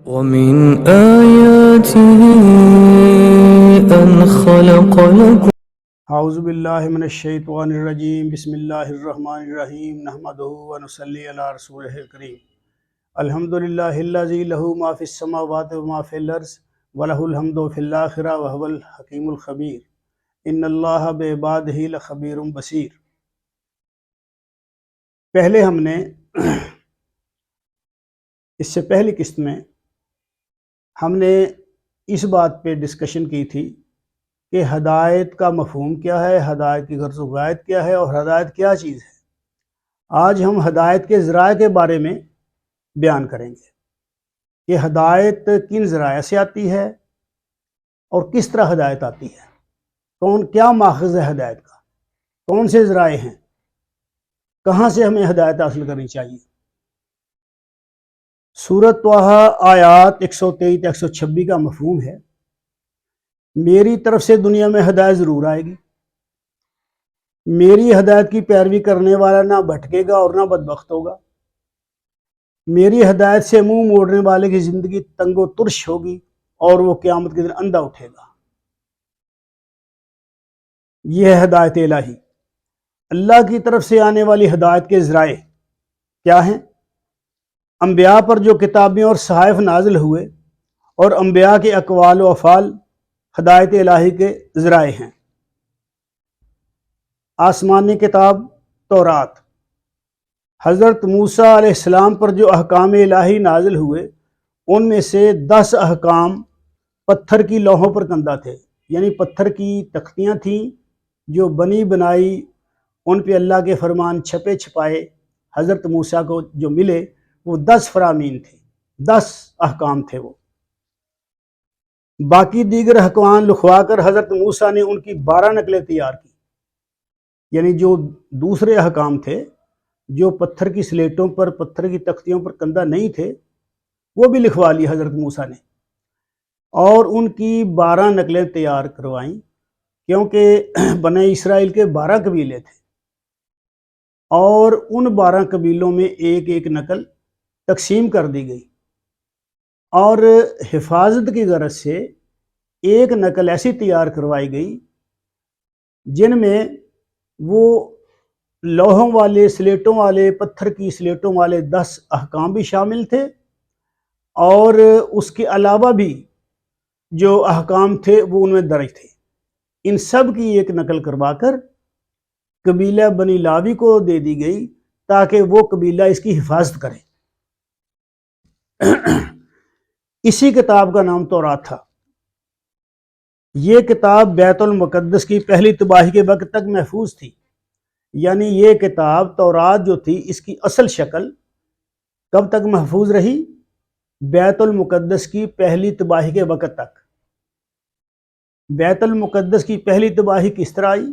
ومن آياته أن خلق لكم اعوذ باللہ من الشیطان الرجیم بسم اللہ الرحمن الرحیم نحمدہ ونصلی علی رسولہ الکریم الحمدللہ الذی لہ ما فی السماوات وما فی الارض ولہ الحمد فی الآخرہ وہو الحکیم الخبیر ان اللہ بعبادہ لخبیر بصیر۔ پہلے ہم نے اس سے پہلی قسط میں ہم نے اس بات پہ ڈسکشن کی تھی کہ ہدایت کا مفہوم کیا ہے، ہدایت کی غرض و غایت کیا ہے اور ہدایت کیا چیز ہے۔ آج ہم ہدایت کے ذرائع کے بارے میں بیان کریں گے کہ ہدایت کن ذرائع سے آتی ہے اور کس طرح ہدایت آتی ہے، کیا ماخذ ہے ہدایت کا، کون سے ذرائع ہیں، کہاں سے ہمیں ہدایت حاصل کرنی چاہیے۔ سورۃ طٰہٰ آیات 123 126 کا مفہوم ہے، میری طرف سے دنیا میں ہدایت ضرور آئے گی، میری ہدایت کی پیروی کرنے والا نہ بھٹکے گا اور نہ بدبخت ہوگا، میری ہدایت سے منہ موڑنے والے کی زندگی تنگ و ترش ہوگی اور وہ قیامت کے دن اندھا اٹھے گا۔ یہ ہے ہدایت الہی۔ اللہ کی طرف سے آنے والی ہدایت کے ذرائع کیا ہیں؟ انبیاء پر جو کتابیں اور صحائف نازل ہوئے اور انبیاء کے اقوال و افعال ہدایت الہی کے ذرائع ہیں۔ آسمانی کتاب تورات، حضرت موسیٰ علیہ السلام پر جو احکام الہی نازل ہوئے ان میں سے 10 احکام پتھر کی لوحوں پر کندہ تھے، یعنی پتھر کی تختیاں تھیں جو بنی بنائی، ان پہ اللہ کے فرمان چھپے چھپائے حضرت موسیٰ کو جو ملے وہ 10 فرامین تھے، 10 احکام تھے وہ۔ باقی دیگر احکام لکھوا کر حضرت موسیٰ نے ان کی 12 نقلیں تیار کی، یعنی جو دوسرے احکام تھے جو پتھر کی سلیٹوں پر، پتھر کی تختیوں پر کندہ نہیں تھے، وہ بھی لکھوا لی حضرت موسیٰ نے اور ان کی 12 نقلیں تیار کروائیں، کیونکہ بنی اسرائیل کے 12 قبیلے تھے اور ان 12 قبیلوں میں ایک ایک نقل تقسیم کر دی گئی اور حفاظت کی غرض سے ایک نقل ایسی تیار کروائی گئی جن میں وہ لوحوں والے، سلیٹوں والے، پتھر کی سلیٹوں والے 10 احکام بھی شامل تھے اور اس کے علاوہ بھی جو احکام تھے وہ ان میں درج تھے۔ ان سب کی ایک نقل کروا کر قبیلہ بنی لاوی کو دے دی گئی تاکہ وہ قبیلہ اس کی حفاظت کرے۔ اسی کتاب کا نام تورات تھا۔ یہ کتاب بیت المقدس کی پہلی تباہی کے وقت تک محفوظ تھی، یعنی یہ کتاب تورات جو تھی اس کی اصل شکل کب تک محفوظ رہی؟ بیت المقدس کی پہلی تباہی کے وقت تک۔ بیت المقدس کی پہلی تباہی کس طرح آئی؟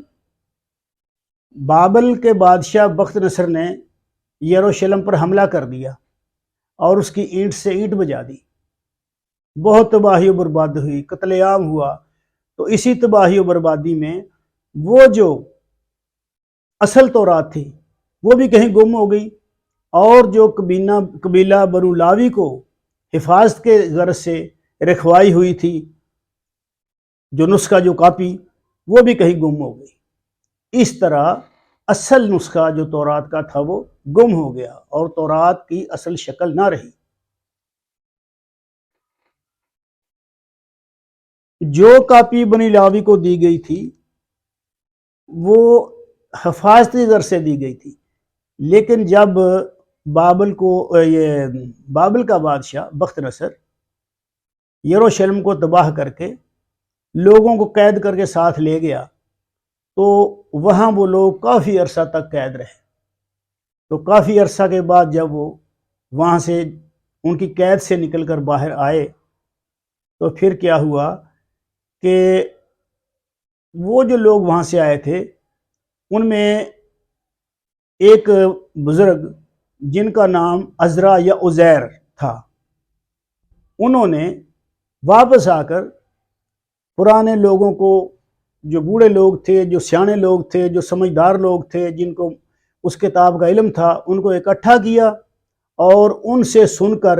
بابل کے بادشاہ بخت نصر نے یروشلم پر حملہ کر دیا اور اس کی اینٹ سے اینٹ بجا دی، بہت تباہی و بربادی ہوئی، قتل عام ہوا۔ تو اسی تباہی و بربادی میں وہ جو اصل تورات تھی وہ بھی کہیں گم ہو گئی اور جو قبیلہ بنو لاوی کو حفاظت کے غرض سے رکھوائی ہوئی تھی جو نسخہ، جو کاپی، وہ بھی کہیں گم ہو گئی۔ اس طرح اصل نسخہ جو تورات کا تھا وہ گم ہو گیا اور تورات کی اصل شکل نہ رہی۔ جو کاپی بنی لاوی کو دی گئی تھی وہ حفاظتی غرض سے دی گئی تھی، لیکن جب بابل کا بادشاہ بخت نصر یروشلم کو تباہ کر کے لوگوں کو قید کر کے ساتھ لے گیا تو وہاں وہ لوگ کافی عرصہ تک قید رہے۔ تو کافی عرصہ کے بعد جب وہ وہاں سے ان کی قید سے نکل کر باہر آئے تو پھر کیا ہوا کہ وہ جو لوگ وہاں سے آئے تھے ان میں ایک بزرگ جن کا نام عزرا یا عزیر تھا، انہوں نے واپس آ کر پرانے لوگوں کو، جو بوڑھے لوگ تھے، جو سیانے لوگ تھے، جو سمجھدار لوگ تھے، جن کو اس کتاب کا علم تھا، ان کو اکٹھا کیا اور ان سے سن کر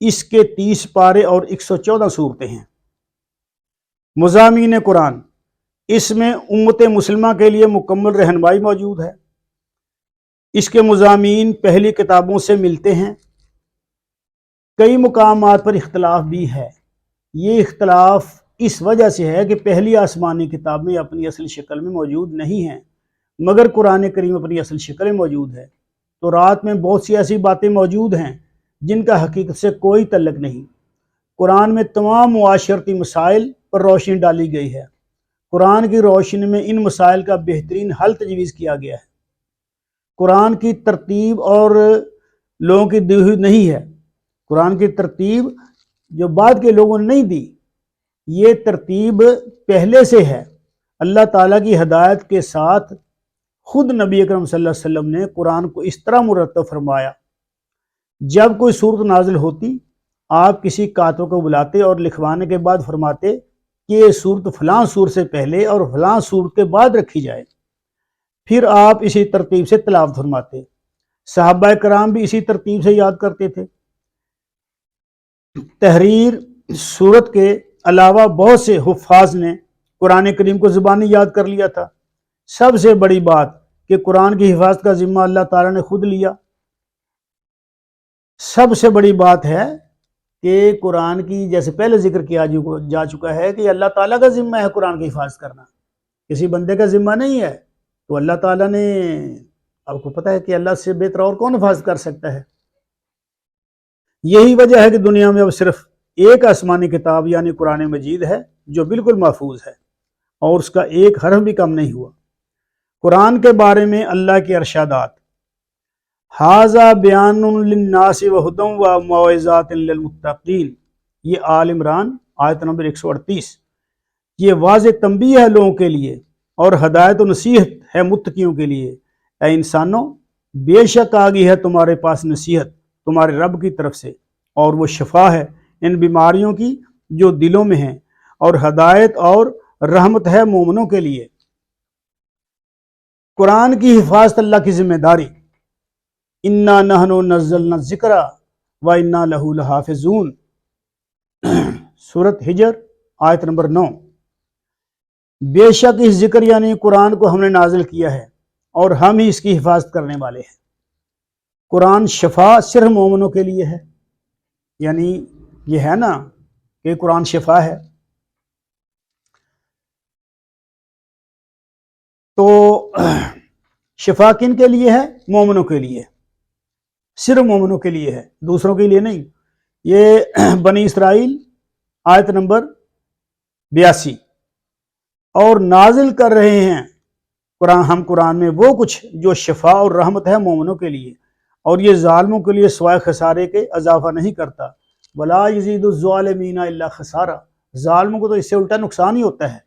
اس کے 30 پارے اور 114 صورتیں ہیں۔ مضامین قرآن، اس میں امت مسلمہ کے لیے مکمل رہنمائی موجود ہے۔ اس کے مضامین پہلی کتابوں سے ملتے ہیں، کئی مقامات پر اختلاف بھی ہے۔ یہ اختلاف اس وجہ سے ہے کہ پہلی آسمانی کتابیں اپنی اصل شکل میں موجود نہیں ہیں، مگر قرآن کریم اپنی اصل شکل میں موجود ہے۔ تو رات میں بہت سی ایسی باتیں موجود ہیں جن کا حقیقت سے کوئی تعلق نہیں۔ قرآن میں تمام معاشرتی مسائل پر روشنی ڈالی گئی ہے۔ قرآن کی روشنی میں ان مسائل کا بہترین حل تجویز کیا گیا ہے۔ قرآن کی ترتیب اور لوگوں کی دی ہوئی نہیں ہے۔ قرآن کی ترتیب جو بعد کے لوگوں نے نہیں دی، یہ ترتیب پہلے سے ہے۔ اللہ تعالیٰ کی ہدایت کے ساتھ خود نبی اکرم صلی اللہ علیہ وسلم نے قرآن کو اس طرح مرتب فرمایا۔ جب کوئی صورت نازل ہوتی، آپ کسی کاتب کو بلاتے اور لکھوانے کے بعد فرماتے کہ یہ صورت فلاں صورت سے پہلے اور فلاں صورت کے بعد رکھی جائے، پھر آپ اسی ترتیب سے تلاوت فرماتے۔ صحابہ کرام بھی اسی ترتیب سے یاد کرتے تھے۔ تحریر صورت کے علاوہ بہت سے حفاظ نے قرآن کریم کو زبانی یاد کر لیا تھا۔ سب سے بڑی بات کہ قرآن کی حفاظت کا ذمہ اللہ تعالیٰ نے خود لیا۔ سب سے بڑی بات ہے کہ قرآن کی، جیسے پہلے ذکر کیا جا چکا ہے، کہ اللہ تعالیٰ کا ذمہ ہے قرآن کی حفاظت کرنا، کسی بندے کا ذمہ نہیں ہے۔ تو اللہ تعالیٰ نے، آپ کو پتہ ہے کہ اللہ سے بہتر اور کون حفاظت کر سکتا ہے۔ یہی وجہ ہے کہ دنیا میں اب صرف ایک آسمانی کتاب یعنی قرآن مجید ہے جو بالکل محفوظ ہے اور اس کا ایک حرف بھی کم نہیں ہوا۔ قرآن کے بارے میں اللہ کے ارشادات: ھذا بیان للناس وہدی وموعظۃ للمتقین، یہ آل عمران آیت نمبر 138۔ یہ واضح تنبیہ ہے لوگوں کے لیے اور ہدایت و نصیحت ہے متقیوں کے لیے۔ اے انسانوں، بے شک آ گئی ہے تمہارے پاس نصیحت تمہارے رب کی طرف سے، اور وہ شفا ہے ان بیماریوں کی جو دلوں میں ہیں، اور ہدایت اور رحمت ہے مومنوں کے لیے۔ قرآن کی حفاظت اللہ کی ذمہ داری: انا نحن نزلنا الذکر و انا لہ لحافظون، سورۃ حجر آیت نمبر 9۔ بے شک اس ذکر یعنی قرآن کو ہم نے نازل کیا ہے اور ہم ہی اس کی حفاظت کرنے والے ہیں۔ قرآن شفا صرف مومنوں کے لیے ہے، یعنی یہ ہے نا کہ قرآن شفا ہے، تو شفا کن کے لیے ہے؟ مومنوں کے لیے، صرف مومنوں کے لیے ہے، دوسروں کے لیے نہیں۔ یہ بنی اسرائیل آیت نمبر 82۔ اور نازل کر رہے ہیں ہم قرآن میں وہ کچھ جو شفا اور رحمت ہے مومنوں کے لیے، اور یہ ظالموں کے لیے سوائے خسارے کے اضافہ نہیں کرتا۔ ولا یزید الظالمین الا خسارہ، ظالموں کو تو اس سے الٹا نقصان ہی ہوتا ہے۔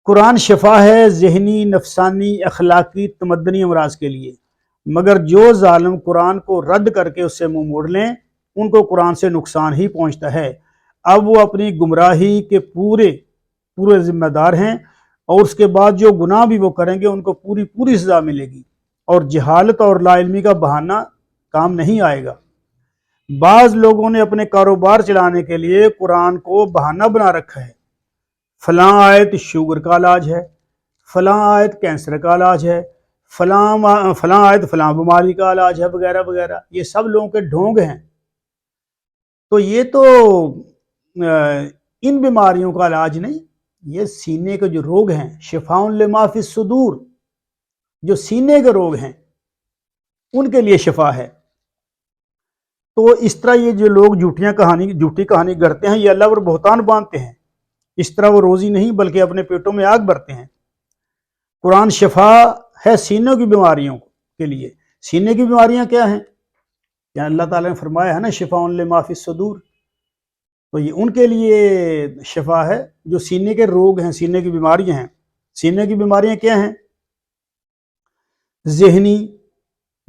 قرآن شفا ہے ذہنی، نفسانی، اخلاقی، تمدنی امراض کے لیے، مگر جو ظالم قرآن کو رد کر کے اس سے منہ موڑ لیں ان کو قرآن سے نقصان ہی پہنچتا ہے۔ اب وہ اپنی گمراہی کے پورے ذمہ دار ہیں، اور اس کے بعد جو گناہ بھی وہ کریں گے ان کو پوری سزا ملے گی، اور جہالت اور لا علمی کا بہانہ کام نہیں آئے گا۔ بعض لوگوں نے اپنے کاروبار چلانے کے لیے قرآن کو بہانہ بنا رکھا ہے۔ فلاں آیت شوگر کا علاج ہے، فلاں آیت کینسر کا علاج ہے، فلاں آیت فلاں بیماری کا علاج ہے، وغیرہ وغیرہ۔ یہ سب لوگوں کے ڈھونگ ہیں۔ تو یہ تو ان بیماریوں کا علاج نہیں، یہ سینے کے جو روگ ہیں، شفاء لما فی الصدور، جو سینے کے روگ ہیں ان کے لیے شفا ہے۔ تو اس طرح یہ جو لوگ جھوٹی کہانی گڑھتے ہیں، یہ اللہ پر بہتان باندھتے ہیں۔ اس طرح وہ روزی نہیں بلکہ اپنے پیٹوں میں آگ بھرتے ہیں۔ قرآن شفا ہے سینوں کی بیماریوں کے لیے۔ سینے کی بیماریاں کیا ہیں؟ یعنی اللہ تعالیٰ نے فرمایا ہے نا شفاء لما فی الصدور، تو یہ ان کے لیے شفا ہے جو سینے کے روگ ہیں، سینے کی بیماریاں ہیں۔ سینے کی بیماریاں کیا ہیں؟ ذہنی،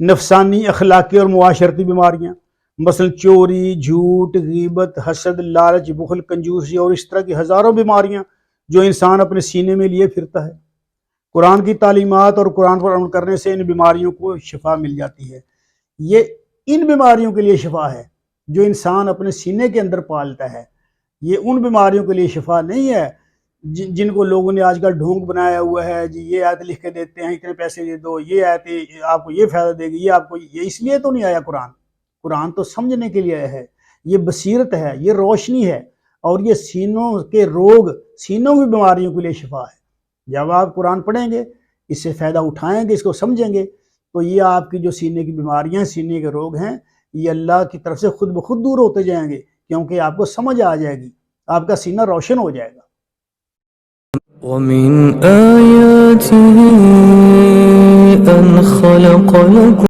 نفسانی، اخلاقی اور معاشرتی بیماریاں، مثلا چوری، جھوٹ، غیبت، حسد، لالچ، بخل، کنجوسی اور اس طرح کی ہزاروں بیماریاں جو انسان اپنے سینے میں لیے پھرتا ہے۔ قرآن کی تعلیمات اور قرآن پر عمل کرنے سے ان بیماریوں کو شفا مل جاتی ہے۔ یہ ان بیماریوں کے لیے شفا ہے جو انسان اپنے سینے کے اندر پالتا ہے، یہ ان بیماریوں کے لیے شفا نہیں ہے جن کو لوگوں نے آج کل ڈھونگ بنایا ہوا ہے، جی یہ آیت لکھ کے دیتے ہیں، اتنے پیسے دے دو، یہ آیت آپ کو یہ فائدہ دے گی، یہ آپ کو یہ اس لیے تو نہیں آیا قرآن تو سمجھنے کے لیے آیا ہے، یہ بصیرت ہے، یہ روشنی ہے، اور یہ سینوں کے روگ، سینوں کی بیماریوں کے لیے شفا ہے۔ جب آپ قرآن پڑھیں گے، اس سے فائدہ اٹھائیں گے، اس کو سمجھیں گے، تو یہ آپ کی جو سینے کی بیماریاں، سینے کے روگ ہیں، یہ اللہ کی طرف سے خود بخود دور ہوتے جائیں گے، کیونکہ آپ کو سمجھ آ جائے گی، آپ کا سینہ روشن ہو جائے گا۔ ومن آياته أن خلق لكم